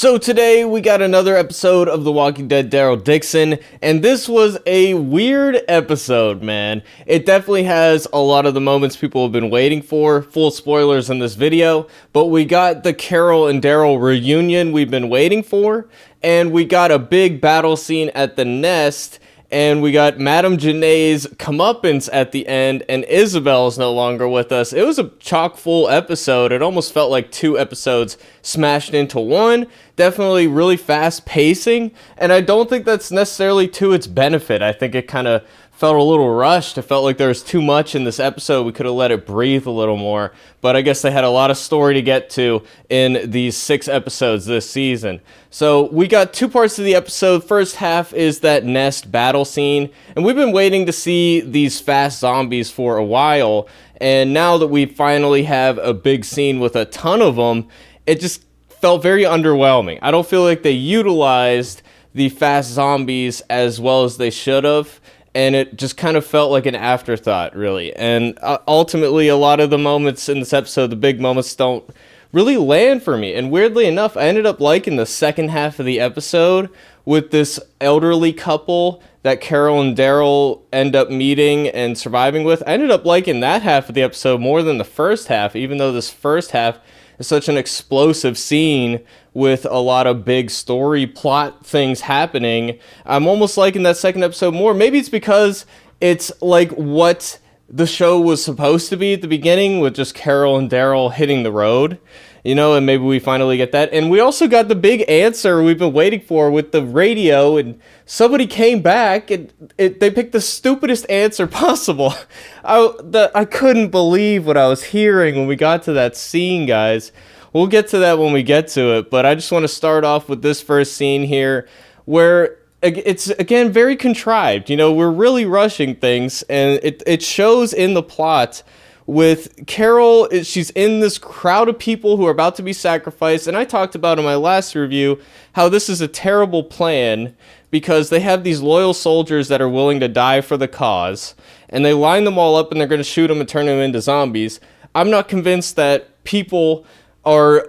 So today we got another episode of The Walking Dead Daryl Dixon, and this was a weird episode, man. It definitely has a lot of the moments people have been waiting for. Full spoilers in this video, but we got the Carol and Daryl reunion we've been waiting for, and we got a big battle scene at the nest, and we got Madame Janae's comeuppance at the end, and Isabel's no longer with us. It was a chock-full episode. It almost felt like two episodes smashed into one. Definitely really fast pacing, and I don't think that's necessarily to its benefit. I think it kind of felt a little rushed. It felt like there was too much in this episode. We could have let it breathe a little more, but I guess they had a lot of story to get to in these 6 episodes this season. So we got 2 parts of the episode. First half is that nest battle scene, and we've been waiting to see these fast zombies for a while, and now that we finally have a big scene with a ton of them, it just felt very underwhelming. I don't feel like they utilized the fast zombies as well as they should have, and it just kind of felt like an afterthought, really. And ultimately, a lot of the moments in this episode, the big moments, don't really land for me. And weirdly enough, I ended up liking the second half of the episode with this elderly couple that Carol and Daryl end up meeting and surviving with. I ended up liking that half of the episode more than the first half, even though this first half is such an explosive scene with a lot of big story plot things happening. I'm almost liking that second episode more. Maybe it's because it's like what the show was supposed to be at the beginning, with just Carol and Daryl hitting the road, you know, and maybe we finally get that. And we also got the big answer we've been waiting for with the radio, and somebody came back and they picked the stupidest answer possible. I couldn't believe what I was hearing when we got to that scene, guys. We'll get to that when we get to it, but I just want to start off with this first scene here where it's, again, very contrived. You know, we're really rushing things, and it shows in the plot with Carol. She's in this crowd of people who are about to be sacrificed, and I talked about in my last review how this is a terrible plan because they have these loyal soldiers that are willing to die for the cause, and they line them all up and they're going to shoot them and turn them into zombies. I'm not convinced that people are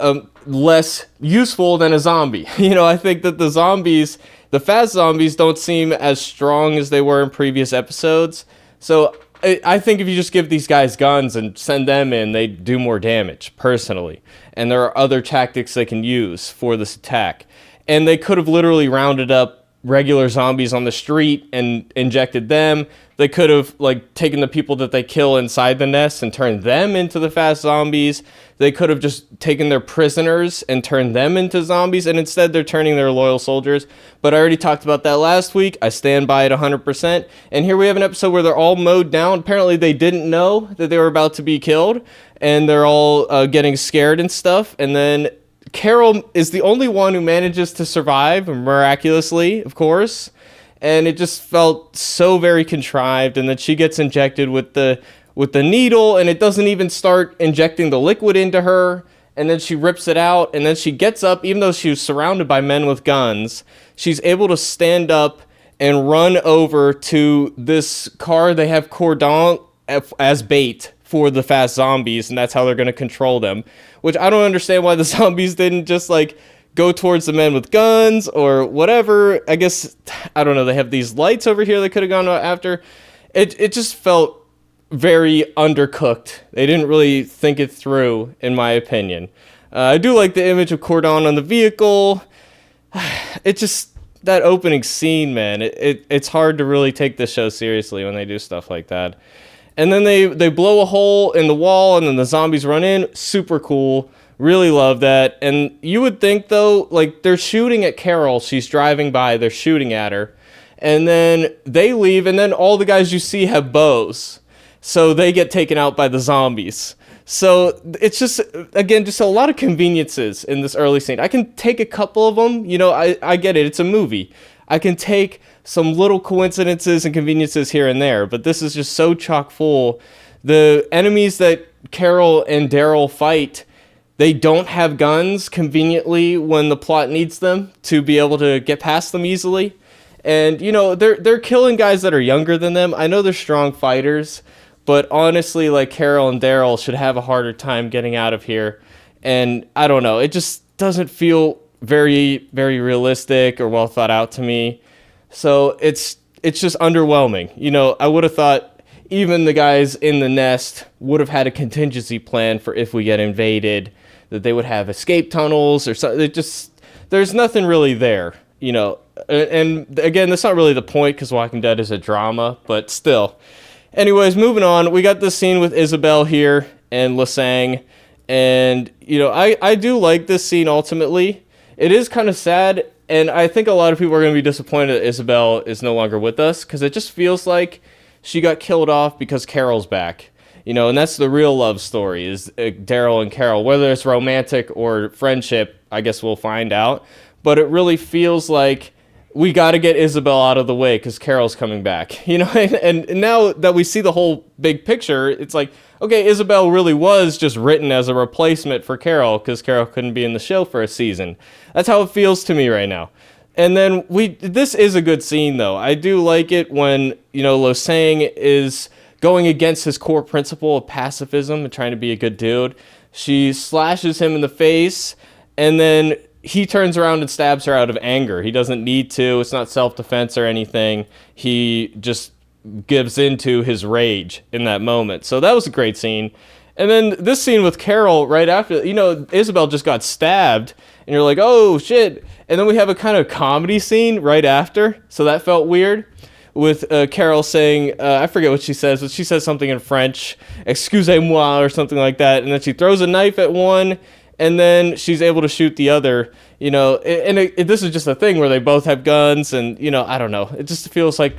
less useful than a zombie. You know, I think that the zombies, the fast zombies, don't seem as strong as they were in previous episodes. So I think if you just give these guys guns and send them in, they do more damage, personally. And there are other tactics they can use for this attack. And they could have literally rounded up regular zombies on the street and injected them. They could have, like, taken the people that they kill inside the nest and turned them into the fast zombies. They could have just taken their prisoners and turned them into zombies, and instead they're turning their loyal soldiers. But I already talked about that last week. I stand by it 100%. And here we have an episode where they're all mowed down. Apparently they didn't know that they were about to be killed, and they're all getting scared and stuff. And then Carol is the only one who manages to survive, miraculously, of course. And it just felt so very contrived. And then she gets injected with the needle, and it doesn't even start injecting the liquid into her. And then she rips it out, and then she gets up, even though she was surrounded by men with guns. She's able to stand up and run over to this car. They have cordon as bait for the fast zombies, and that's how they're going to control them. Which I don't understand why the zombies didn't just, like, go towards the men with guns or whatever. I guess, I don't know, they have these lights over here they could have gone after. It just felt very undercooked. They didn't really think it through, in my opinion. I do like the image of cordon on the vehicle. It just, that opening scene, man, it's hard to really take this show seriously when they do stuff like that. And then they blow a hole in the wall, and then the zombies run in. Super cool. Really love that. And you would think, though, like, they're shooting at Carol. She's driving by. They're shooting at her. And then they leave, and then all the guys you see have bows. So they get taken out by the zombies. So it's just, again, just a lot of conveniences in this early scene. I can take a couple of them. You know, I get it. It's a movie. I can take some little coincidences and conveniences here and there, but this is just so chock full. The enemies that Carol and Daryl fight, they don't have guns conveniently when the plot needs them to be able to get past them easily. And, you know, they're killing guys that are younger than them. I know they're strong fighters, but honestly, like, Carol and Daryl should have a harder time getting out of here. And I don't know, it just doesn't feel very, very realistic or well thought out to me. So it's just underwhelming. I would have thought even the guys in the nest would have had a contingency plan for if we get invaded, that they would have escape tunnels or something. There's nothing really there, And again, that's not really the point because Walking Dead is a drama, but still. Anyways, moving on, we got this scene with Isabel here and Lasang, and I do like this scene ultimately. It is kind of sad, and I think a lot of people are going to be disappointed that Isabel is no longer with us because it just feels like she got killed off because Carol's back. And that's the real love story, is Daryl and Carol. Whether it's romantic or friendship, I guess we'll find out. But it really feels like we got to get Isabel out of the way because Carol's coming back. And now that we see the whole big picture, it's like, okay, Isabel really was just written as a replacement for Carol because Carol couldn't be in the show for a season. That's how it feels to me right now. And then this is a good scene, though. I do like it when, Lasang is going against his core principle of pacifism and trying to be a good dude. She slashes him in the face, and then he turns around and stabs her out of anger. He doesn't need to. It's not self-defense or anything. He just gives into his rage in that moment. So that was a great scene. And then this scene with Carol right after, Isabel just got stabbed, and you're like, oh, shit. And then we have a kind of comedy scene right after, so that felt weird. With Carol saying, I forget what she says, but she says something in French, excusez-moi, or something like that, and then she throws a knife at one, and then she's able to shoot the other, this is just a thing where they both have guns, and, I don't know, it just feels like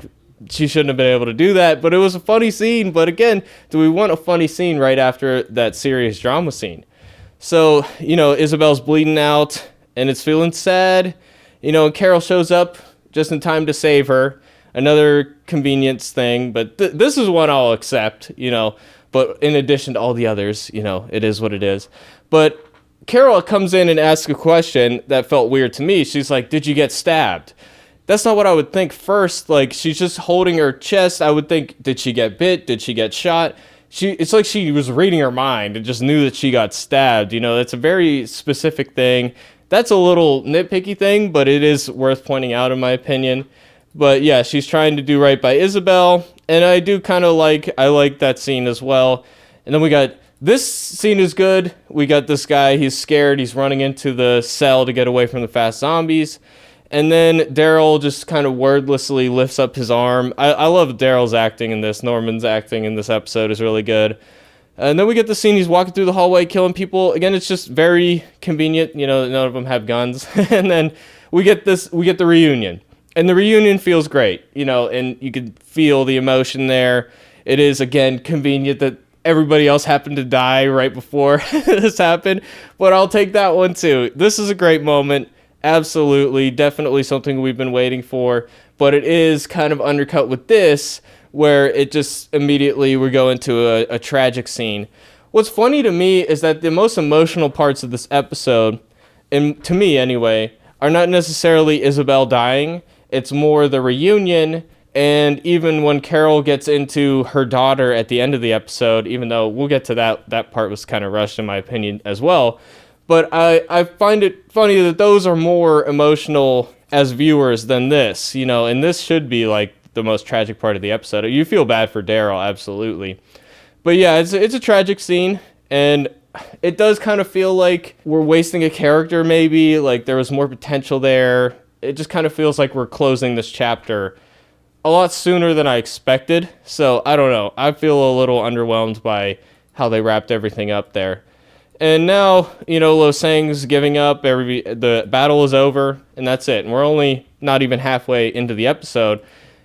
she shouldn't have been able to do that, but it was a funny scene. But again, do we want a funny scene right after that serious drama scene? So, Isabel's bleeding out, and it's feeling sad, and Carol shows up just in time to save her. Another convenience thing, but this is one I'll accept, but in addition to all the others, it is what it is. But Carol comes in and asks a question that felt weird to me. She's like, did you get stabbed? That's not what I would think first. Like, she's just holding her chest. I would think, did she get bit? Did she get shot? It's like she was reading her mind and just knew that she got stabbed. That's a very specific thing. That's a little nitpicky thing, but it is worth pointing out in my opinion. But yeah, she's trying to do right by Isabel, and I do kind of like that scene as well. And then we got, this scene is good. We got this guy, he's scared, he's running into the cell to get away from the fast zombies. And then Daryl just kind of wordlessly lifts up his arm. I love Daryl's acting in this. Norman's acting in this episode is really good. And then we get the scene, he's walking through the hallway killing people. Again, it's just very convenient, none of them have guns. And then we get the reunion. And the reunion feels great, and you can feel the emotion there. It is, again, convenient that everybody else happened to die right before this happened, but I'll take that one too. This is a great moment. Absolutely, definitely something we've been waiting for, but it is kind of undercut with this, where it just immediately we go into a tragic scene. What's funny to me is that the most emotional parts of this episode, and to me anyway, are not necessarily Isabel dying. It's more the reunion, and even when Carol gets into her daughter at the end of the episode, even though we'll get to that part was kind of rushed in my opinion as well. But I find it funny that those are more emotional as viewers than this, and this should be like the most tragic part of the episode. You feel bad for Daryl, absolutely. But yeah, it's a tragic scene, and it does kind of feel like we're wasting a character maybe, like there was more potential there. It just kind of feels like we're closing this chapter a lot sooner than I expected. So I don't know. I feel a little underwhelmed by how they wrapped everything up there. And now, Lasang's giving up. The battle is over, and that's it. And we're only not even halfway into the episode.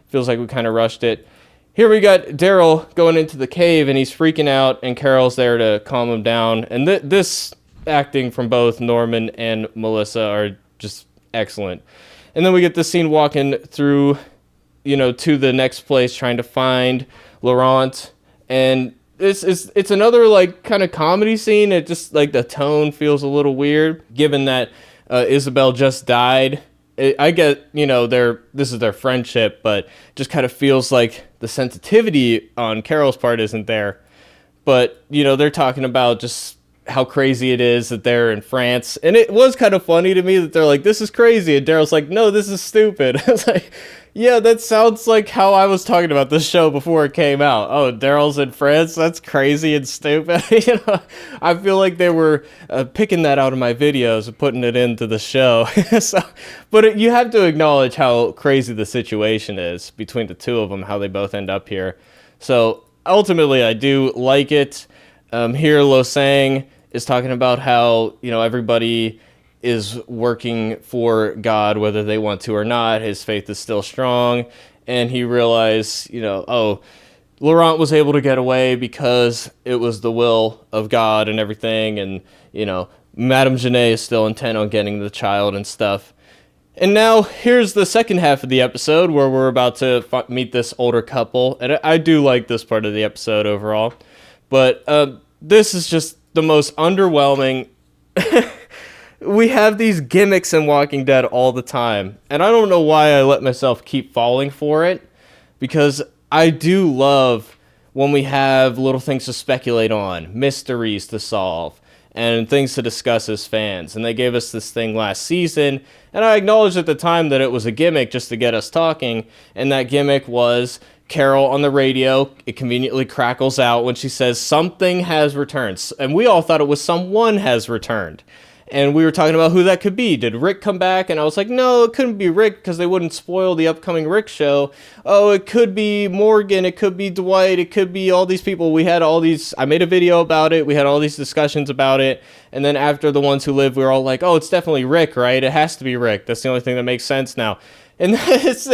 Feels like we kind of rushed it. Here we got Daryl going into the cave, and he's freaking out, and Carol's there to calm him down. And this acting from both Norman and Melissa are just excellent. And then we get this scene walking through, to the next place, trying to find Laurent. And it's another like kind of comedy scene. It just like the tone feels a little weird, given that Isabel just died. I get, this is their friendship, but just kind of feels like the sensitivity on Carol's part isn't there. But, they're talking about just how crazy it is that they're in France. And it was kind of funny to me that they're like, this is crazy. And Daryl's like, no, this is stupid. I was like, yeah, that sounds like how I was talking about this show before it came out. Oh, Daryl's in France? That's crazy and stupid. I feel like they were picking that out of my videos and putting it into the show. But you have to acknowledge how crazy the situation is between the two of them, how they both end up here. So ultimately, I do like it. Here, Lo Sang is talking about how, everybody is working for God, whether they want to or not. His faith is still strong. And he realized, Laurent was able to get away because it was the will of God and everything. And, Madame Genet is still intent on getting the child and stuff. And now here's the second half of the episode where we're about to meet this older couple. And I do like this part of the episode overall. But this is just the most underwhelming. We have these gimmicks in Walking Dead all the time. And I don't know why I let myself keep falling for it. Because I do love when we have little things to speculate on, mysteries to solve, and things to discuss as fans. And they gave us this thing last season. And I acknowledged at the time that it was a gimmick just to get us talking. And that gimmick was Carol on the radio. It conveniently crackles out when she says something has returned. And we all thought it was someone has returned. And we were talking about who that could be. Did Rick come back? And I was like, no, it couldn't be Rick because they wouldn't spoil the upcoming Rick show. Oh, it could be Morgan. It could be Dwight. It could be all these people. I made a video about it. We had all these discussions about it. And then after The Ones Who Live, we were all like, oh, it's definitely Rick, right? It has to be Rick. That's the only thing that makes sense now. And it's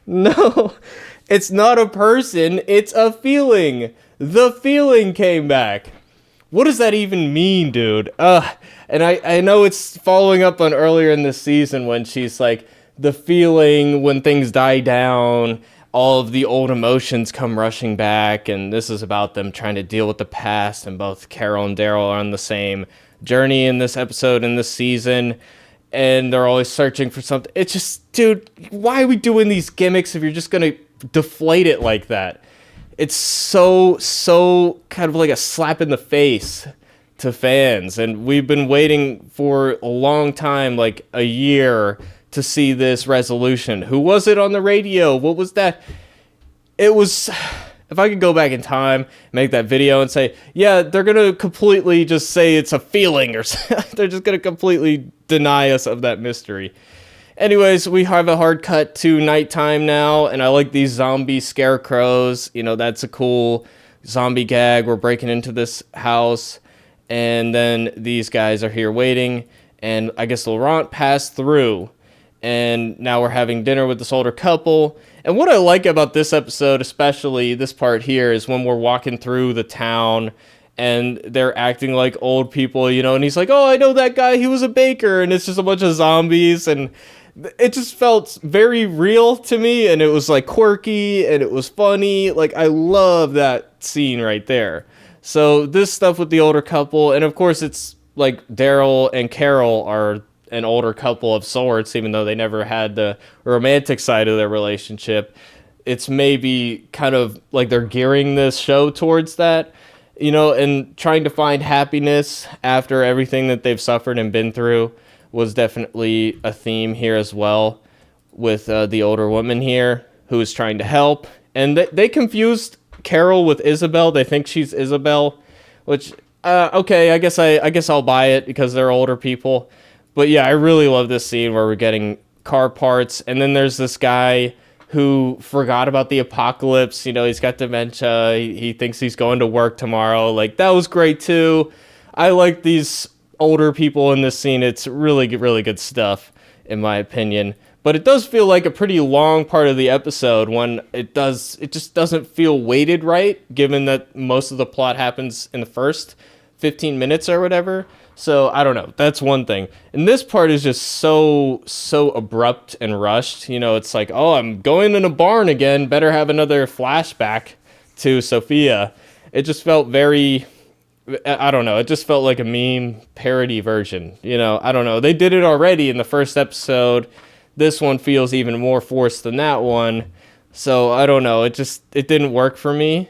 no, it's not a person. It's a feeling. The feeling came back. What does that even mean, dude? And I know it's following up on earlier in this season when she's like, the feeling when things die down, all of the old emotions come rushing back, and this is about them trying to deal with the past, and both Carol and Daryl are on the same journey in this episode, in this season, and they're always searching for something. It's just, dude, why are we doing these gimmicks if you're just gonna deflate it like that? It's so kind of like a slap in the face to fans. And we've been waiting for a long time, like a year, to see this resolution. Who was it on the radio? What was that? It was... If I could go back in time, make that video and say, yeah, they're going to completely just say it's a feeling or something. They're just going to completely deny us of that mystery. Anyways, we have a hard cut to nighttime now, and I like these zombie scarecrows. That's a cool zombie gag. We're breaking into this house, and then these guys are here waiting, and I guess Laurent passed through, and now we're having dinner with this older couple. And what I like about this episode, especially this part here, is when we're walking through the town, and they're acting like old people, and he's like, oh, I know that guy, he was a baker, and it's just a bunch of zombies, and it just felt very real to me, and it was like quirky, and it was funny. Like, I love that scene right there. So this stuff with the older couple, and of course it's like Daryl and Carol are an older couple of sorts, even though they never had the romantic side of their relationship. It's maybe kind of like they're gearing this show towards that, and trying to find happiness after everything that they've suffered and been through was definitely a theme here as well, with the older woman here who is trying to help. And they confused Carol with Isabel. They think she's Isabel, which okay, I guess I'll buy it because they're older people. But yeah, I really love this scene where we're getting car parts, and then there's this guy who forgot about the apocalypse. He's got dementia. He thinks he's going to work tomorrow. Like, that was great too. I like these older people in this scene. It's really, really good stuff, in my opinion. But it does feel like a pretty long part of the episode when it just doesn't feel weighted right, given that most of the plot happens in the first 15 minutes or whatever. So, I don't know. That's one thing. And this part is just so abrupt and rushed. It's like, oh, I'm going in a barn again. Better have another flashback to Sophia. It just felt very... I don't know. It just felt like a meme parody version. I don't know. They did it already in the first episode. This one feels even more forced than that one. So I don't know. It didn't work for me.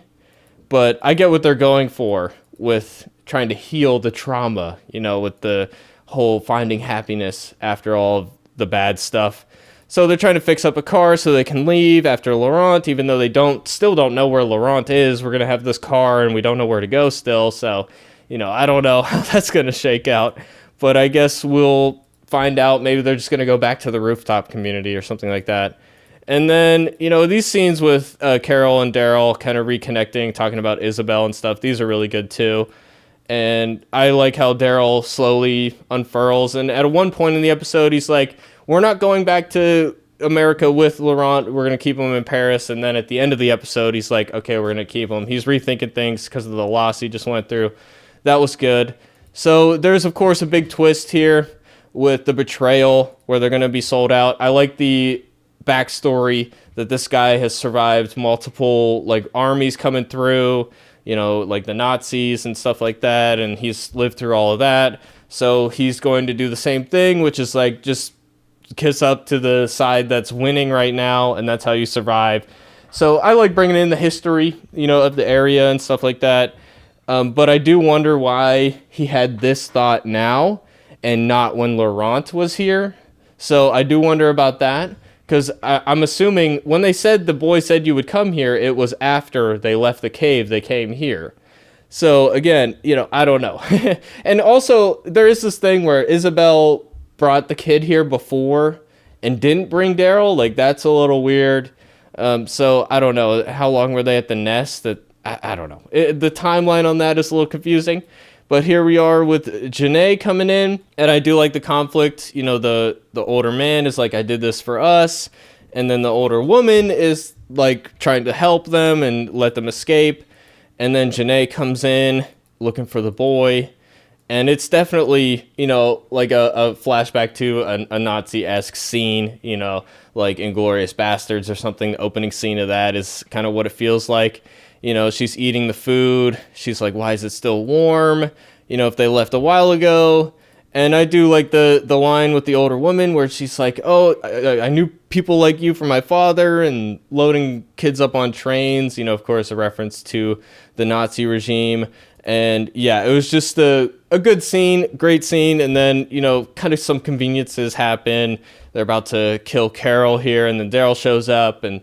But I get what they're going for with trying to heal the trauma, with the whole finding happiness after all of the bad stuff. So they're trying to fix up a car so they can leave after Laurent, even though they still don't know where Laurent is. We're going to have this car and we don't know where to go still. So, I don't know how that's going to shake out, but I guess we'll find out. Maybe they're just going to go back to the rooftop community or something like that. And then, these scenes with Carol and Daryl kind of reconnecting, talking about Isabel and stuff, these are really good too. And I like how Daryl slowly unfurls. And at one point in the episode, he's like, we're not going back to America with Laurent. We're going to keep him in Paris. And then at the end of the episode, he's like, okay, we're going to keep him. He's rethinking things because of the loss he just went through. That was good. So there's, of course, a big twist here with the betrayal where they're going to be sold out. I like the backstory that this guy has survived multiple armies coming through, like the Nazis and stuff like that. And he's lived through all of that. So he's going to do the same thing, which is just kiss up to the side that's winning right now, and that's how you survive. So I like bringing in the history, of the area and stuff like that. But I do wonder why he had this thought now and not when Laurent was here. So I do wonder about that, because I'm assuming when they said the boy said you would come here, it was after they left the cave, they came here. So again, I don't know. And also there is this thing where Isabel brought the kid here before and didn't bring Daryl. That's a little weird. So I don't know. How long were they at the nest? I don't know. The timeline on that is a little confusing. But here we are with Janae coming in, and I do like the conflict. The older man is like, I did this for us. And then the older woman is trying to help them and let them escape. And then Janae comes in looking for the boy. And it's definitely, a flashback to a Nazi-esque scene, like Inglourious Bastards or something. The opening scene of that is kind of what it feels like. She's eating the food. She's like, why is it still warm? If they left a while ago. And I do like the line with the older woman where she's like, oh, I knew people like you from my father, and loading kids up on trains, of course, a reference to the Nazi regime. And yeah, it was just a good scene, great scene. And then, kind of some conveniences happen. They're about to kill Carol here, and then Daryl shows up. And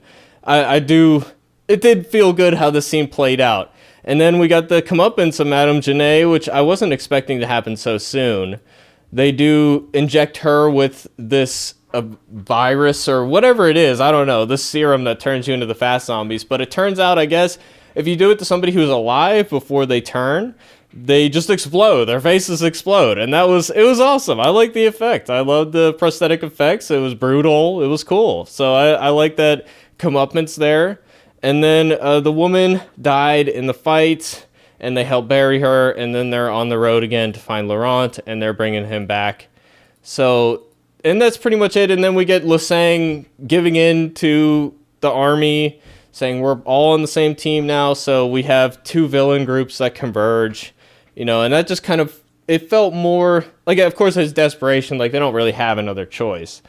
it did feel good how the scene played out. And then we got the comeuppance of Madame Janae, which I wasn't expecting to happen so soon. They do inject her with this virus or whatever it is. I don't know, this serum that turns you into the fast zombies. But it turns out, I guess, if you do it to somebody who's alive before they turn, they just explode. Their faces explode. And it was awesome. I like the effect. I loved the prosthetic effects. It was brutal. It was cool. So I like that comeuppance there. And then the woman died in the fight, and they help bury her, and then they're on the road again to find Laurent, and they're bringing him back. So, and that's pretty much it. And then we get Lasang giving in to the army, saying we're all on the same team now, so we have two villain groups that converge, and that just kind of, it felt more, of course there's desperation, they don't really have another choice.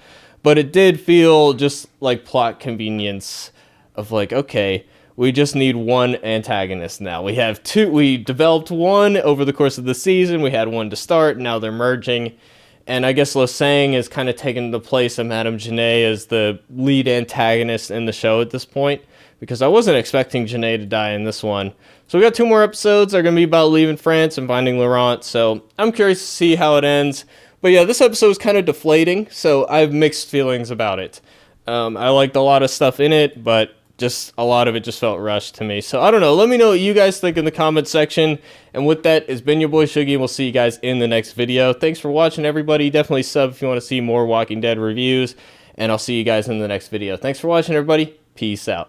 But it did feel just like plot convenience of okay, we just need one antagonist now. We have two. We developed one over the course of the season. We had one to start. Now they're merging. And I guess Lasang is kind of taking the place of Madame Janae as the lead antagonist in the show at this point, because I wasn't expecting Janae to die in this one. So we got 2 more episodes. They're going to be about leaving France and finding Laurent. So I'm curious to see how it ends. But yeah, this episode is kind of deflating, so I have mixed feelings about it. I liked a lot of stuff in it, but just a lot of it just felt rushed to me. So I don't know. Let me know what you guys think in the comment section. And with that, it's been your boy Shuggy, and we'll see you guys in the next video. Thanks for watching, everybody. Definitely sub if you want to see more Walking Dead reviews, and I'll see you guys in the next video. Thanks for watching, everybody. Peace out.